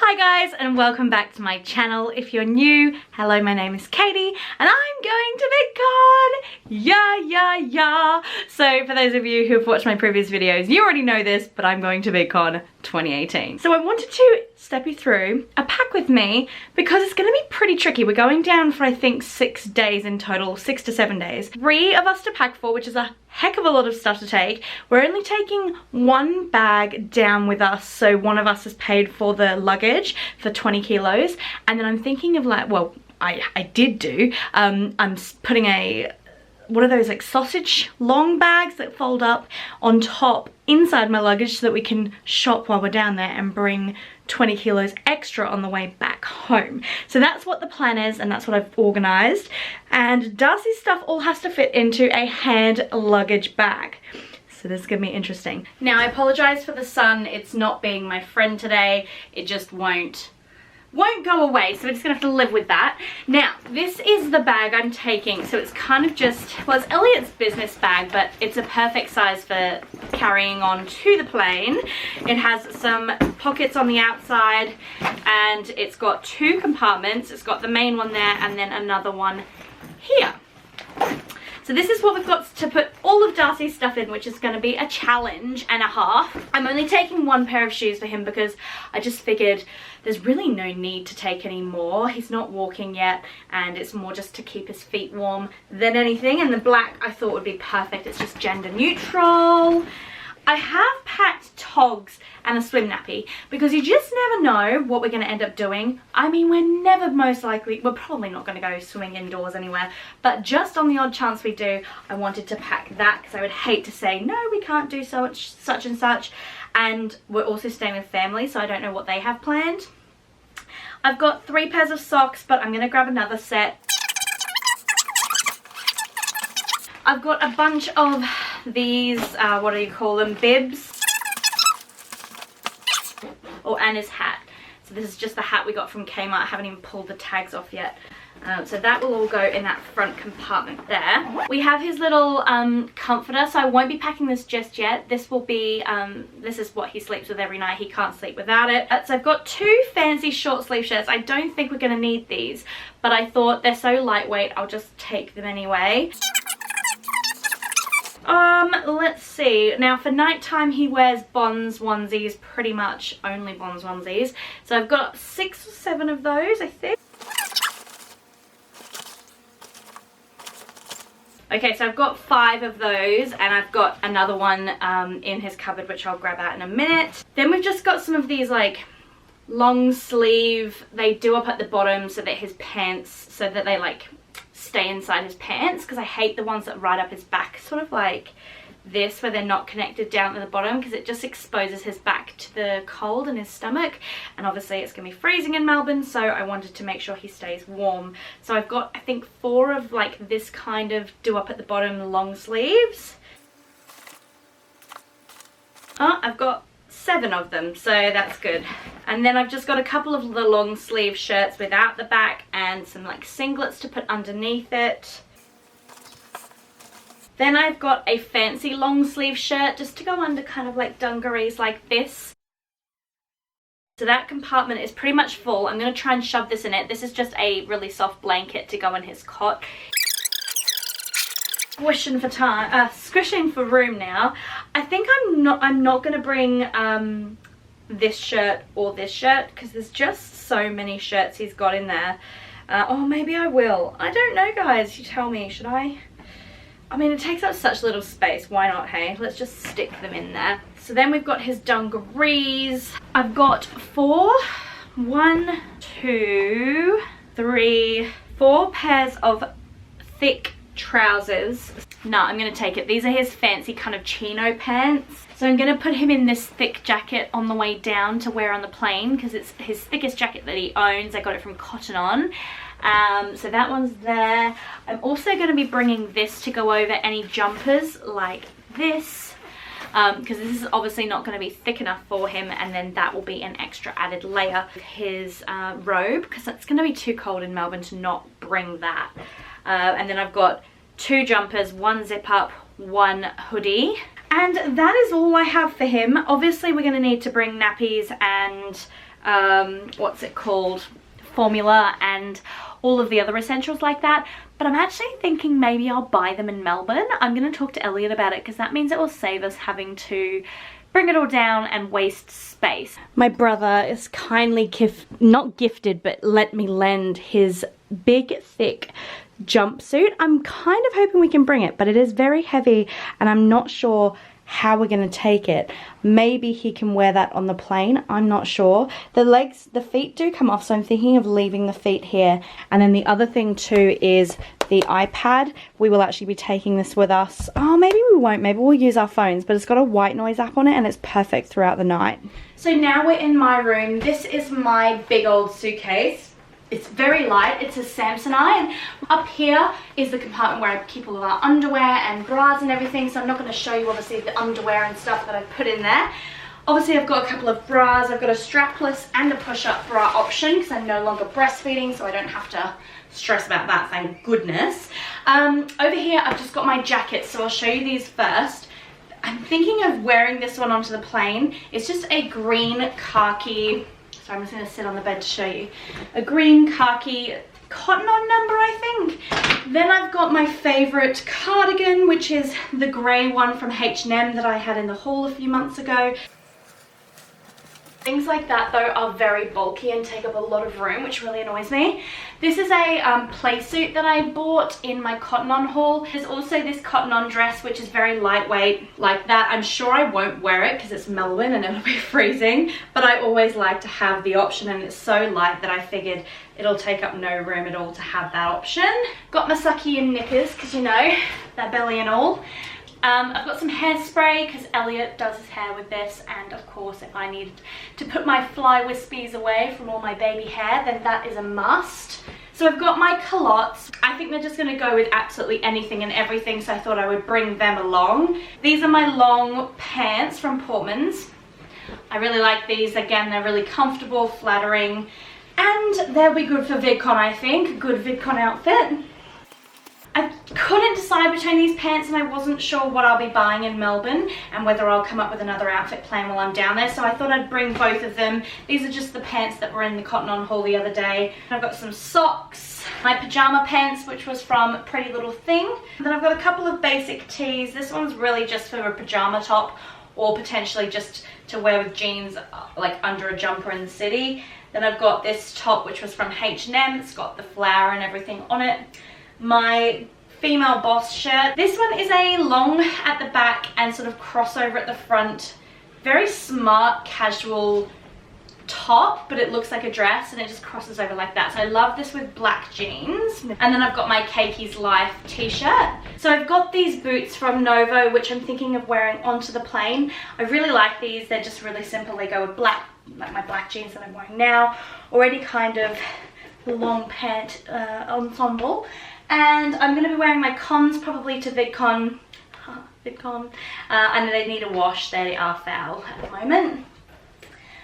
Hi guys, and welcome back to my channel. If you're new, hello, my name is Katie and I'm going to Vidcon. Yeah. So for those of you who have watched my previous videos, you already know this, but I'm going to Vidcon 2018. So I wanted to step you through a pack with me because it's going to be pretty tricky. We're going down for I think 6 days in total, 6 to 7 days. 3 of us to pack for, which is a heck of a lot of stuff to take. We're only taking 1 bag down with us, so one of us has paid for the luggage for 20 kilos, and then I'm thinking of like, well, I did do, I'm putting one of those like sausage long bags that fold up on top inside my luggage so that we can shop while we're down there and bring 20 kilos extra on the way back home. So that's what the plan is, and that's what I've organized. And Darcy's stuff all has to fit into a hand luggage bag. So this is gonna be interesting. Now I apologize for the sun. It's not being my friend today. It just won't go away, so we're just gonna have to live with that. Now, this is the bag I'm taking, so it's kind of just, well, it's Elliot's business bag, but it's a perfect size for carrying on to the plane. It has some pockets on the outside, and it's got 2 compartments. It's got the main one there, and then another one here. So this is what we've got to put all of Darcy's stuff in, which is going to be a challenge and a half. I'm only taking 1 pair of shoes for him because I just figured there's really no need to take any more. He's not walking yet, and it's more just to keep his feet warm than anything. And the black I thought would be perfect. It's just gender neutral. I have packed togs and a swim nappy because you just never know what we're going to end up doing. I mean, we're probably not going to go swimming indoors anywhere, but just on the odd chance we do, I wanted to pack that because I would hate to say, no, we can't do such and such. And we're also staying with family, so I don't know what they have planned. I've got 3 pairs of socks, but I'm going to grab another set. I've got a bunch of these, what do you call them, bibs. Oh, and his hat. So this is just the hat we got from Kmart. I haven't even pulled the tags off yet. So that will all go in that front compartment there. We have his little comforter, so I won't be packing this just yet. This will be, this is what he sleeps with every night. He can't sleep without it. So I've got 2 fancy short sleeve shirts. I don't think we're going to need these, but I thought they're so lightweight, I'll just take them anyway. Let's see. Now for nighttime he wears Bonds onesies, pretty much only Bonds onesies. So I've got 6 or 7 of those, I think. Okay, so I've got 5 of those, and I've got another one in his cupboard, which I'll grab out in a minute. Then we've just got some of these like long sleeve, they do up at the bottom so that his pants, so that they like stay inside his pants, because I hate the ones that ride up his back, sort of like this, where they're not connected down at the bottom, because it just exposes his back to the cold in his stomach, and obviously it's gonna be freezing in Melbourne, so I wanted to make sure he stays warm. So I've got, I think, 4 of like this kind of do up at the bottom long sleeves. Oh, I've got 7 of them, so that's good. And then I've just got a couple of the long sleeve shirts without the back and some like singlets to put underneath it. Then I've got a fancy long sleeve shirt just to go under kind of like dungarees like this. So that compartment is pretty much full. I'm going to try and shove this in it. This is just a really soft blanket to go in his cot. Squishing for time, squishing for room now. I think I'm not going to bring this shirt or this shirt because there's just so many shirts he's got in there. Or maybe I will. I don't know, guys. You tell me. Should I? I mean, it takes up such little space. Why not, hey? Let's just stick them in there. So then we've got his dungarees. I've got 4 pairs of thick trousers. No, I'm going to take it. These are his fancy kind of chino pants. So I'm going to put him in this thick jacket on the way down to wear on the plane because it's his thickest jacket that he owns. I got it from Cotton On. So that one's there. I'm also going to be bringing this to go over any jumpers like this, because this is obviously not going to be thick enough for him, and then that will be an extra added layer of his robe, because it's going to be too cold in Melbourne to not bring that. And then I've got 2 jumpers, 1 zip up, 1 hoodie, and that is all I have for him. Obviously we're going to need to bring nappies and what's it called, formula and all of the other essentials like that. But I'm actually thinking maybe I'll buy them in Melbourne. I'm going to talk to Elliot about it because that means it will save us having to bring it all down and waste space. My brother is kindly not gifted, but let me lend his big, thick jumpsuit. I'm kind of hoping we can bring it, but it is very heavy and I'm not sure how we're going to take it. Maybe he can wear that on the plane, I'm not sure. The feet do come off, so I'm thinking of leaving the feet here. And then the other thing too is the iPad. We will actually be taking this with us. Oh, maybe we won't, maybe we'll use our phones, but it's got a white noise app on it and it's perfect throughout the night. So now we're in my room. This is my big old suitcase. It's very light, it's a Samsonite, and up here is the compartment where I keep all of our underwear and bras and everything, so I'm not going to show you obviously the underwear and stuff that I've put in there. Obviously I've got a couple of bras, I've got a strapless and a push-up bra option because I'm no longer breastfeeding, so I don't have to stress about that, thank goodness. Over here I've just got my jackets, so I'll show you these first. I'm thinking of wearing this one onto the plane. It's just a green khaki, so I'm just going to sit on the bed to show you. A green khaki cotton on number, I think. Then I've got my favourite cardigan, which is the grey one from H&M that I had in the haul a few months ago. Things like that though are very bulky and take up a lot of room, which really annoys me. This is a play suit that I bought in my Cotton On haul. There's also this Cotton On dress, which is very lightweight like that. I'm sure I won't wear it because it's Melbourne and it'll be freezing, but I always like to have the option, and it's so light that I figured it'll take up no room at all to have that option. Got my sucky and knickers because, you know, that belly and all. I've got some hairspray because Elliot does his hair with this, and of course if I needed to put my fly wispies away from all my baby hair, then that is a must. So I've got my culottes. I think they're just going to go with absolutely anything and everything, so I thought I would bring them along. These are my long pants from Portman's. I really like these. Again, they're really comfortable, flattering, and they'll be good for Vidcon, I think. Good Vidcon outfit. I couldn't decide between these pants and I wasn't sure what I'll be buying in Melbourne and whether I'll come up with another outfit plan while I'm down there, so I thought I'd bring both of them. These are just the pants that were in the Cotton On haul the other day. I've got some socks, my pajama pants, which was from Pretty Little Thing. Then I've got a couple of basic tees. This one's really just for a pajama top or potentially just to wear with jeans like under a jumper in the city. Then I've got this top which was from H&M. It's got the flower and everything on it. My Female Boss shirt. This one is a long at the back and sort of crossover at the front. Very smart, casual top, but it looks like a dress and it just crosses over like that. So I love this with black jeans. And then I've got my Cakey's Life t-shirt. So I've got these boots from Novo, which I'm thinking of wearing onto the plane. I really like these. They're just really simple. They go with black, like my black jeans that I'm wearing now, or any kind of long pant ensemble. And I'm going to be wearing my cons probably to Vidcon. And they need a wash. They are foul at the moment.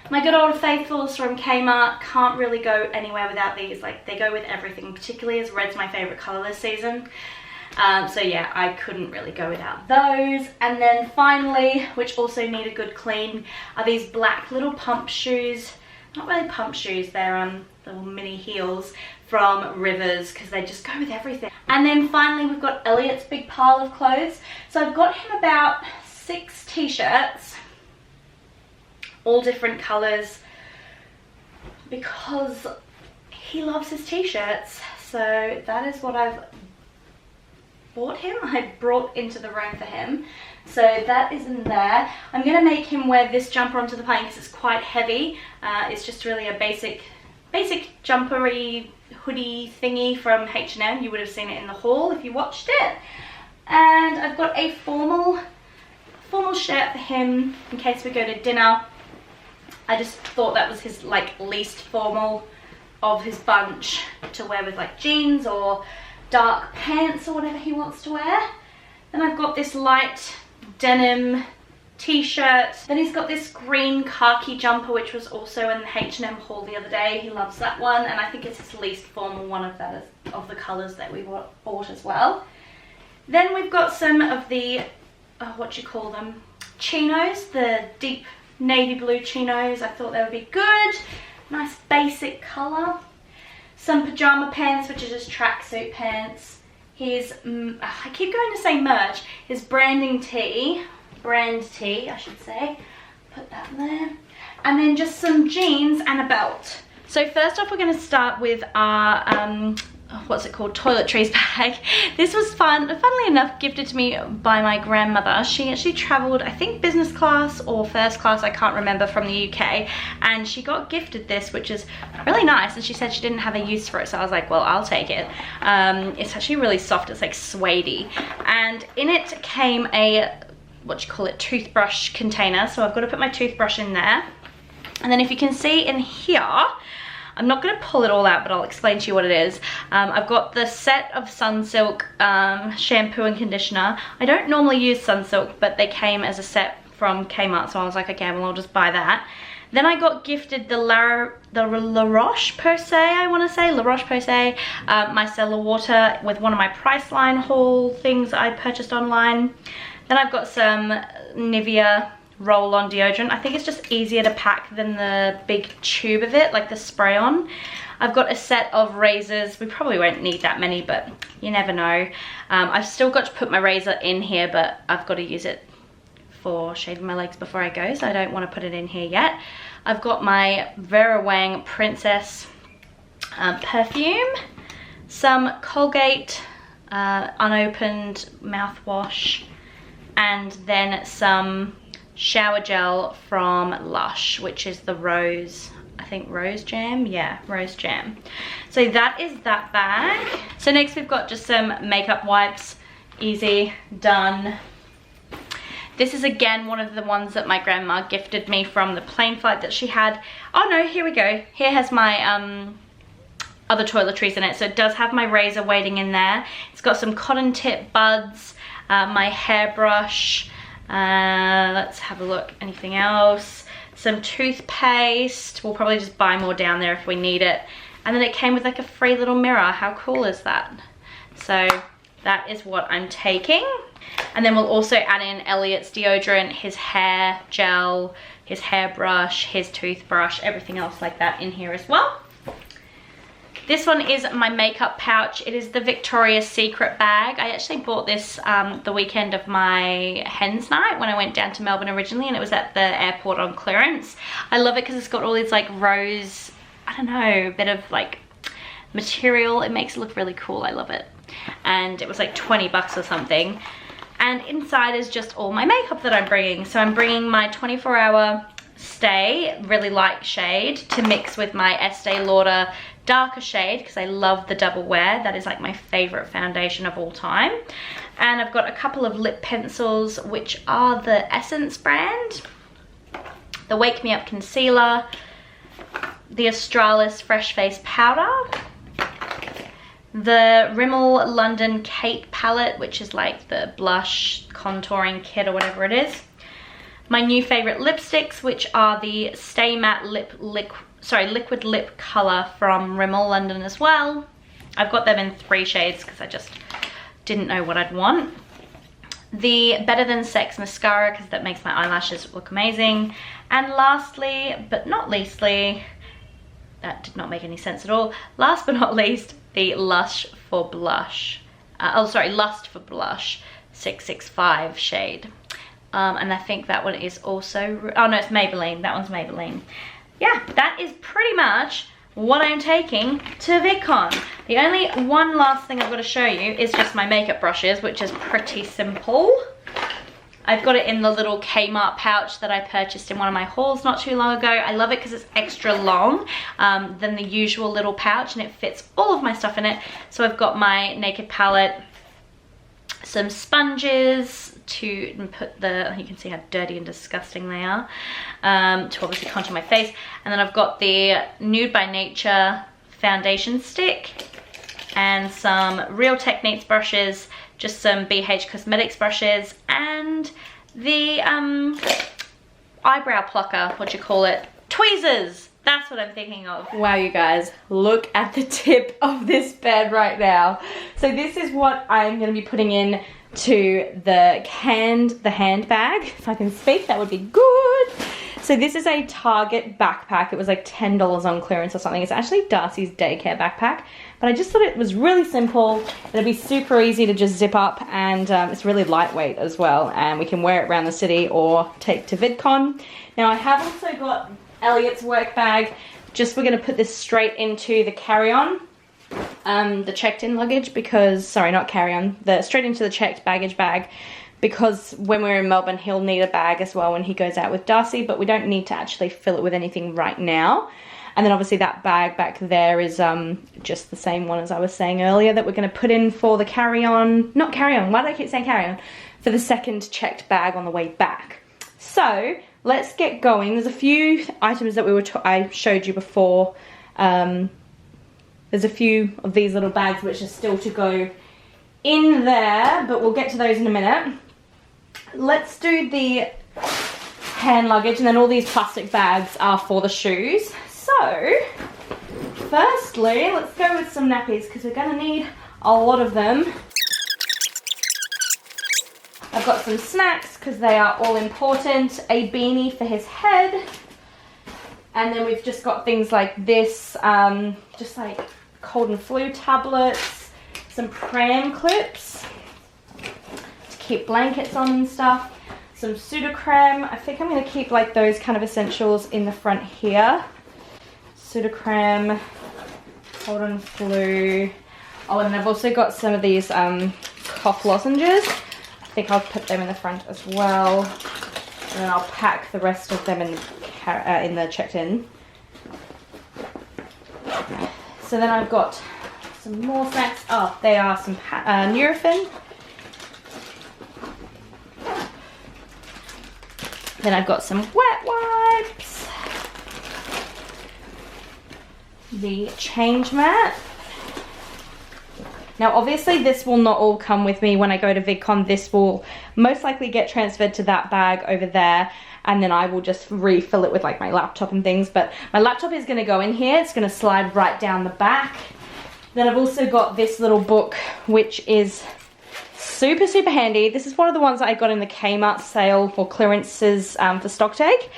My good old faithfuls from Kmart. Can't really go anywhere without these. Like, they go with everything, particularly as red's my favourite colour this season. So yeah, I couldn't really go without those. And then finally, which also need a good clean, are these black little pump shoes. Not really pump shoes, they're little mini heels from Rivers, because they just go with everything. And then finally we've got Elliot's big pile of clothes. So I've got him about 6 t-shirts, all different colours, because he loves his t-shirts. So that is what I've bought him. I brought into the room for him. So that is in there. I'm going to make him wear this jumper onto the plane because it's quite heavy. It's just really a basic jumpery hoodie thingy from H&M. You would have seen it in the haul if you watched it. And I've got a formal shirt for him in case we go to dinner. I just thought that was his like least formal of his bunch to wear with like jeans or dark pants or whatever he wants to wear. Then I've got this light denim t-shirt. Then he's got this green khaki jumper, which was also in the H&M haul the other day. He loves that one, and I think it's his least formal one of the colours that we bought as well. Then we've got some of the what you call them, chinos, the deep navy blue chinos. I thought they would be good. basic colour. Some pajama pants, which are just tracksuit pants. His, I keep going to say merch, his brand tee, I should say. Put that there. And then just some jeans and a belt. So first off, we're going to start with our, what's it called, Toiletries bag. This was funnily enough gifted to me by my grandmother. She actually travelled, I think business class or first class, I can't remember, from the UK, and she got gifted this, which is really nice, and she said she didn't have a use for it, so I was like, well, I'll take it. It's actually really soft, it's like suede-y, and in it came a, toothbrush container, so I've got to put my toothbrush in there. And then if you can see in here, I'm not going to pull it all out, but I'll explain to you what it is. I've got the set of Sunsilk shampoo and conditioner. I don't normally use Sunsilk, but they came as a set from Kmart, so I was like, okay, well, I'll just buy that. Then I got gifted the La Roche-Posay, I want to say, La Roche-Posay micellar water with one of my Priceline haul things I purchased online. Then I've got some Nivea roll-on deodorant. I think it's just easier to pack than the big tube of it, like the spray-on. I've got a set of razors. We probably won't need that many, but you never know. I've still got to put my razor in here, but I've got to use it for shaving my legs before I go, so I don't want to put it in here yet. I've got my Vera Wang Princess perfume, some Colgate unopened mouthwash, and then some shower gel from Lush, which is the rose, I think rose jam, yeah, rose jam. So that is that bag. So next we've got just some makeup wipes, easy, done. This is again one of the ones that my grandma gifted me from the plane flight that she had. Oh no, here we go. Here has my other toiletries in it. So it does have my razor waiting in there. It's got some cotton tip buds, my hairbrush. Let's have a look. Anything else? Some toothpaste. We'll probably just buy more down there if we need it. And then it came with like a free little mirror. How cool is that? So that is what I'm taking. And then we'll also add in Elliot's deodorant, his hair gel, his hairbrush, his toothbrush, everything else like that in here as well. This one is my makeup pouch. It is the Victoria's Secret bag. I actually bought this the weekend of my hens night when I went down to Melbourne originally, and it was at the airport on clearance. I love it because it's got all these like rose, I don't know, bit of like material. It makes it look really cool. I love it. And it was like 20 bucks or something. And inside is just all my makeup that I'm bringing. So I'm bringing my 24-hour Stay really light shade to mix with my Estee Lauder darker shade because I love the double wear. That is like my favorite foundation of all time. And I've got a couple of lip pencils, which are the Essence brand, the Wake Me Up concealer, the Australis Fresh Face powder, the Rimmel London Cake palette, which is like the blush contouring kit or whatever it is. My new favorite lipsticks, which are the Stay Matte Liquid Lip Color from Rimmel London as well. I've got them in 3 shades because I just didn't know what I'd want. The Better Than Sex mascara because that makes my eyelashes look amazing. And lastly, but not leastly, that did not make any sense at all. Last but not least, the Lust for Blush 665 shade. And I think that one is also, oh no, it's Maybelline. That one's Maybelline. Yeah, that is pretty much what I'm taking to Vidcon. The only one last thing I've got to show you is just my makeup brushes, which is pretty simple. I've got it in the little Kmart pouch that I purchased in one of my hauls not too long ago. I love it because it's extra long than the usual little pouch, and it fits all of my stuff in it. So I've got my Naked palette, some sponges to put the, you can see how dirty and disgusting they are, to obviously contour my face. And then I've got the Nude by Nature foundation stick and some Real Techniques brushes, just some BH Cosmetics brushes, and the eyebrow plucker, what you call it, tweezers. That's what I'm thinking of. Wow, you guys, look at the tip of this bed right now. So this is what I'm going to be putting in to the handbag. If I can speak, that would be good. So this is a Target backpack. It was like $10 on clearance or something. It's actually Darcy's daycare backpack, but I just thought it was really simple. It'll be super easy to just zip up, and it's really lightweight as well, and we can wear it around the city or take to Vidcon. Now I have also got Elliot's work bag. Just we're going to put this straight into the carry-on, the checked-in luggage, because, sorry, not carry-on, straight into the checked baggage bag, because when we're in Melbourne he'll need a bag as well when he goes out with Darcy, but we don't need to actually fill it with anything right now. And then obviously that bag back there is just the same one as I was saying earlier that we're going to put in for the carry-on, not carry-on, why do I keep saying carry-on? For the second checked bag on the way back. So let's get going. There's a few items that I showed you before. There's a few of these little bags which are still to go in there, but we'll get to those in a minute. Let's do the hand luggage, and then all these plastic bags are for the shoes. So firstly, let's go with some nappies because we're going to need a lot of them. I've got some snacks because they are all important, a beanie for his head, and then we've just got things like this, just like cold and flu tablets, some pram clips to keep blankets on and stuff, some Sudocrem. I think I'm going to keep like those kind of essentials in the front here. Sudocrem, cold and flu. Oh, and I've also got some of these cough lozenges. I think I'll put them in the front as well, and then I'll pack the rest of them in the checked-in. So then I've got some more snacks. Oh, they are some Nurofen. Then I've got some wet wipes, the change mat. Now obviously this will not all come with me when I go to Vidcon. This will most likely get transferred to that bag over there, and then I will just refill it with like my laptop and things. But my laptop is going to go in here. It's going to slide right down the back. Then I've also got this little book which is super handy. This is one of the ones that I got in the Kmart sale for clearances for stock take.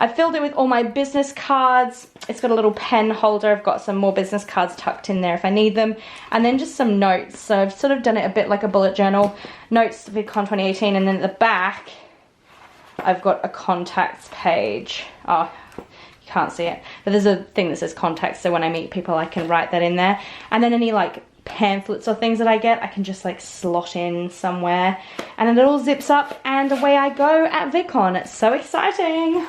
I filled it with all my business cards. It's got a little pen holder. I've got some more business cards tucked in there if I need them. And then just some notes. So I've sort of done it a bit like a bullet journal. Notes VidCon 2018. And then at the back, I've got a contacts page. Oh, you can't see it. But there's a thing that says contacts. So when I meet people, I can write that in there. And then any like pamphlets or things that I get, I can just like slot in somewhere. And then it all zips up and away I go at VidCon. It's so exciting.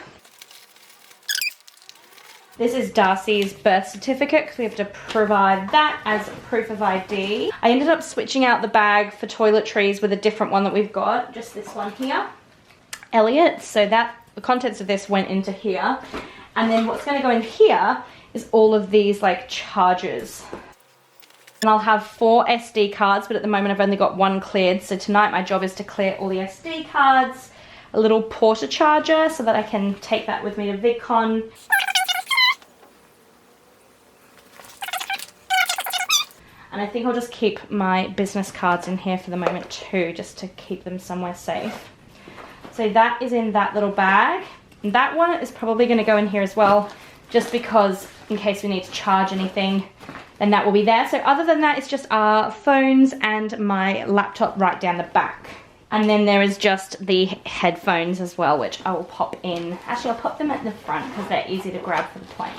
This is Darcy's birth certificate because we have to provide that as proof of ID. I ended up switching out the bag for Toiletries with a different one that we've got, just this one here, Elliot. So that the contents of this went into here, and then what's going to go in here is all of these like chargers. And I'll have 4 SD cards, but at the moment I've only got 1 cleared. So tonight my job is to clear all the SD cards, a little porta charger so that I can take that with me to VidCon. And I think I'll just keep my business cards in here for the moment too, just to keep them somewhere safe. So that is in that little bag. And that one is probably going to go in here as well, just because in case we need to charge anything, then that will be there. So other than that, it's just our phones and my laptop right down the back. And then there is just the headphones as well, which I will pop in. Actually, I'll pop them at the front because they're easy to grab for the plane.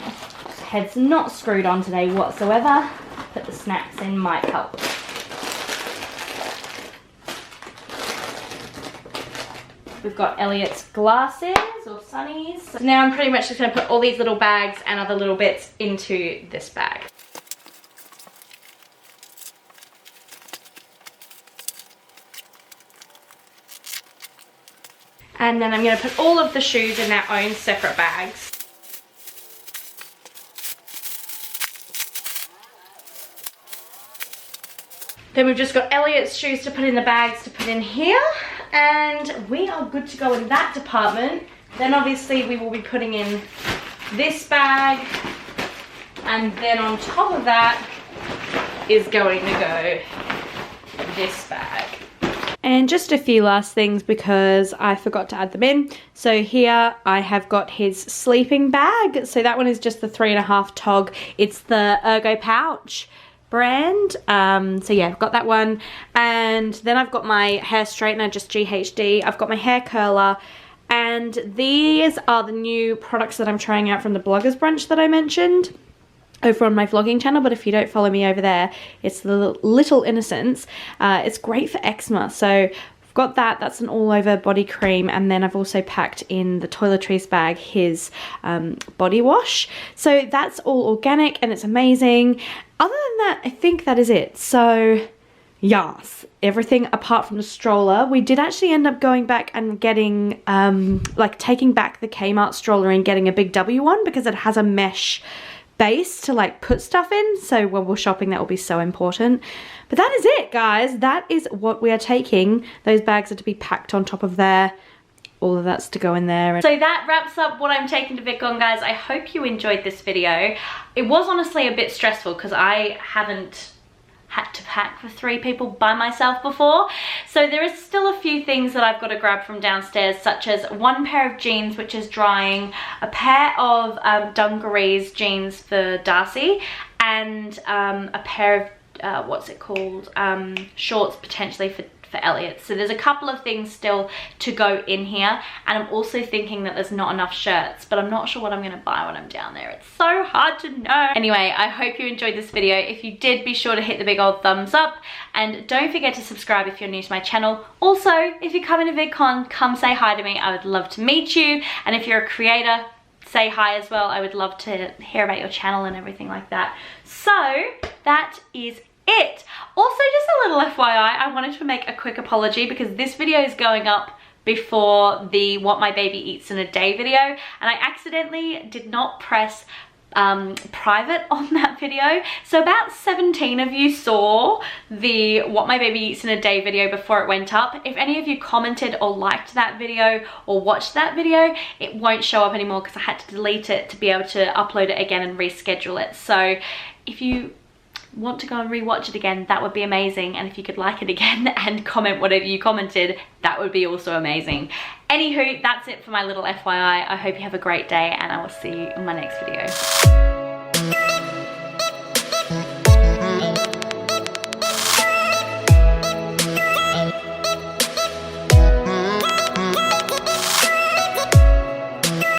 Head's not screwed on today whatsoever. Put the snacks in might help. We've got Elliot's glasses or sunnies. So now I'm pretty much just going to put all these little bags and other little bits into this bag. And then I'm going to put all of the shoes in their own separate bags. Then we've just got Elliot's shoes to put in the bags to put in here. And we are good to go in that department. Then obviously we will be putting in this bag. And then on top of that is going to go this bag. And just a few last things because I forgot to add them in. So here I have got his sleeping bag. So that one is just the 3.5 tog. It's the Ergo Pouch brand. So yeah, I've got that one. And then I've got my hair straightener, just GHD. I've got my hair curler. And these are the new products that I'm trying out from the Bloggers Brunch that I mentioned over on my vlogging channel, but if you don't follow me over there, it's the Little Innocence. It's great for eczema, so I've got that. That's an all over body cream, and then I've also packed in the Toiletries bag his body wash. So that's all organic and it's amazing. Other than that, I think that is it. So yes, everything apart from the stroller. We did actually end up going back and getting like taking back the Kmart stroller and getting a big W one because it has a mesh base to like put stuff in, so when we're shopping that will be so important. But that is it, guys. That is what we are taking. Those bags are to be packed on top of there. All of that's to go in there. So that wraps up what I'm taking to Vidcon, guys. I hope you enjoyed this video. It was honestly a bit stressful because I haven't had to pack for 3 people by myself before. So there is still a few things that I've got to grab from downstairs, such as 1 pair of jeans which is drying, a pair of dungarees jeans for Darcy, and a pair of what's it called, shorts potentially for Elliot. So there's a couple of things still to go in here, and I'm also thinking that there's not enough shirts, but I'm not sure what I'm gonna buy when I'm down there. It's so hard to know. Anyway, I hope you enjoyed this video. If you did, be sure to hit the big old thumbs up, and don't forget to subscribe if you're new to my channel. Also, if you're coming to VidCon, come say hi to me. I would love to meet you, and if you're a creator, say hi as well. I would love to hear about your channel and everything like that. So that is it. Also, just a little FYI, I wanted to make a quick apology because this video is going up before the What My Baby Eats in a Day video, and I accidentally did not press private on that video. So about 17 of you saw the What My Baby Eats in a Day video before it went up. If any of you commented or liked that video or watched that video, it won't show up anymore because I had to delete it to be able to upload it again and reschedule it. So if you want to go and rewatch it again, that would be amazing. And if you could like it again and comment whatever you commented, that would be also amazing. Anywho, that's it for my little FYI. I hope you have a great day, and I will see you in my next video.